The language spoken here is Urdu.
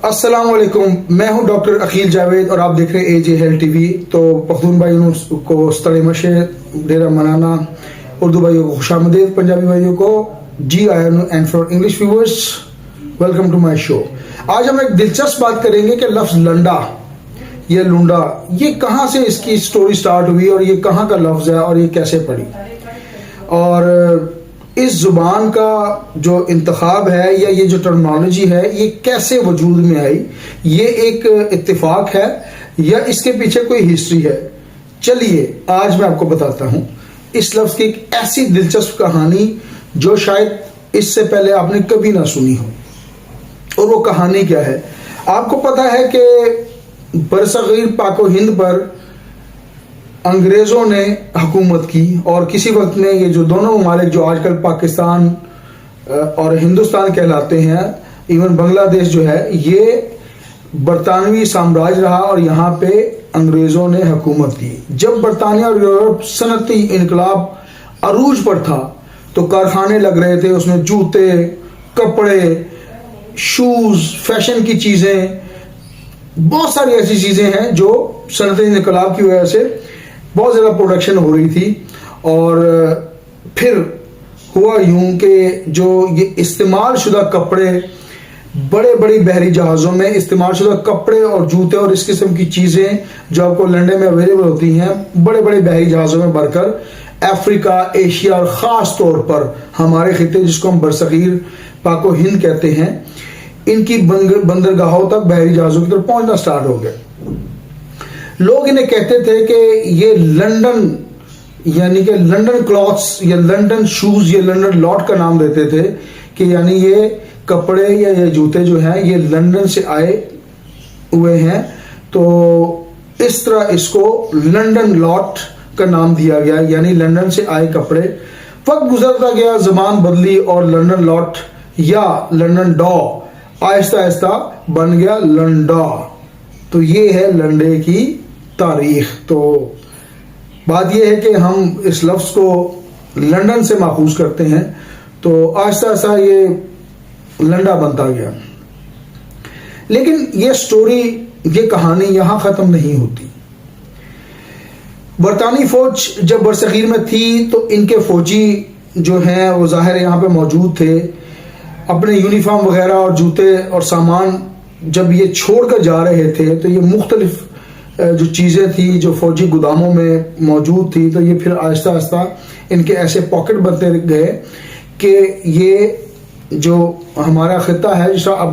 السلام علیکم، میں ہوں ڈاکٹر عقیل جاوید اور آپ دیکھ رہے ہیں AJ Health TV۔ تو پختون بھائیوں کو ستڑے مشے ڈیرا منانا، اردو بھائیوں کو خوش آمدید، پنجابی بھائیوں کو جی آیا نو، and for English viewers welcome to my show. آج ہم ایک دلچسپ بات کریں گے کہ لفظ لنڈا یا لنڈا یہ کہاں سے اس کی سٹوری سٹارٹ ہوئی اور یہ کہاں کا لفظ ہے اور یہ کیسے پڑی، اور اس زبان کا جو انتخاب ہے یا یہ جو ٹرمنالوجی ہے یہ کیسے وجود میں آئی، یہ ایک اتفاق ہے یا اس کے پیچھے کوئی ہسٹری ہے۔ چلیے آج میں آپ کو بتاتا ہوں اس لفظ کی ایک ایسی دلچسپ کہانی جو شاید اس سے پہلے آپ نے کبھی نہ سنی ہو۔ اور وہ کہانی کیا ہے؟ آپ کو پتا ہے کہ برصغیر پاک و ہند پر انگریزوں نے حکومت کی، اور کسی وقت میں یہ جو دونوں ممالک جو آج کل پاکستان اور ہندوستان کہلاتے ہیں، ایون بنگلہ دیش جو ہے، یہ برطانوی سامراج رہا اور یہاں پہ انگریزوں نے حکومت کی۔ جب برطانیہ اور یورپ صنعتی انقلاب عروج پر تھا تو کارخانے لگ رہے تھے، اس میں جوتے، کپڑے، شوز، فیشن کی چیزیں، بہت ساری ایسی چیزیں ہیں جو صنعتی انقلاب کی وجہ سے بہت زیادہ پروڈکشن ہو رہی تھی۔ اور پھر ہوا یوں کہ جو یہ استعمال شدہ کپڑے، بڑے بڑی بحری جہازوں میں استعمال شدہ کپڑے اور جوتے اور اس قسم کی چیزیں جو آپ کو لنڈن میں اویلیبل ہوتی ہیں، بڑے بڑے بحری جہازوں میں بھر کر افریقہ، ایشیا اور خاص طور پر ہمارے خطے جس کو ہم برصغیر پاک و ہند کہتے ہیں، ان کی بندرگاہوں تک بحری جہازوں کی طرف پہنچنا سٹارٹ ہو گیا۔ لوگ انہیں کہتے تھے کہ یہ لنڈن، یعنی کہ لنڈن کلاتھس یا لنڈن شوز یا لنڈن لاٹ کا نام دیتے تھے، کہ یعنی یہ کپڑے یا یہ جوتے جو ہیں یہ لنڈن سے آئے ہوئے ہیں، تو اس طرح اس کو لنڈن لاٹ کا نام دیا گیا، یعنی لنڈن سے آئے کپڑے۔ وقت گزرتا گیا، زبان بدلی اور لنڈن لاٹ یا لنڈن ڈا آہستہ آہستہ بن گیا لنڈا۔ تو یہ ہے لنڈے کی تاریخ۔ تو بات یہ ہے کہ ہم اس لفظ کو لنڈن سے ماخوذ کرتے ہیں، تو آہستہ آہستہ یہ لنڈا بنتا گیا۔ لیکن یہ سٹوری، یہ کہانی یہاں ختم نہیں ہوتی۔ برطانوی فوج جب برصغیر میں تھی تو ان کے فوجی جو ہیں وہ ظاہر یہاں پہ موجود تھے، اپنے یونیفارم وغیرہ اور جوتے اور سامان جب یہ چھوڑ کر جا رہے تھے تو یہ مختلف جو چیزیں تھیں جو فوجی گوداموں میں موجود تھی، تو یہ پھر آہستہ آہستہ ان کے ایسے پاکٹ بنتے گئے کہ یہ جو ہمارا خطہ ہے، جس طرح اب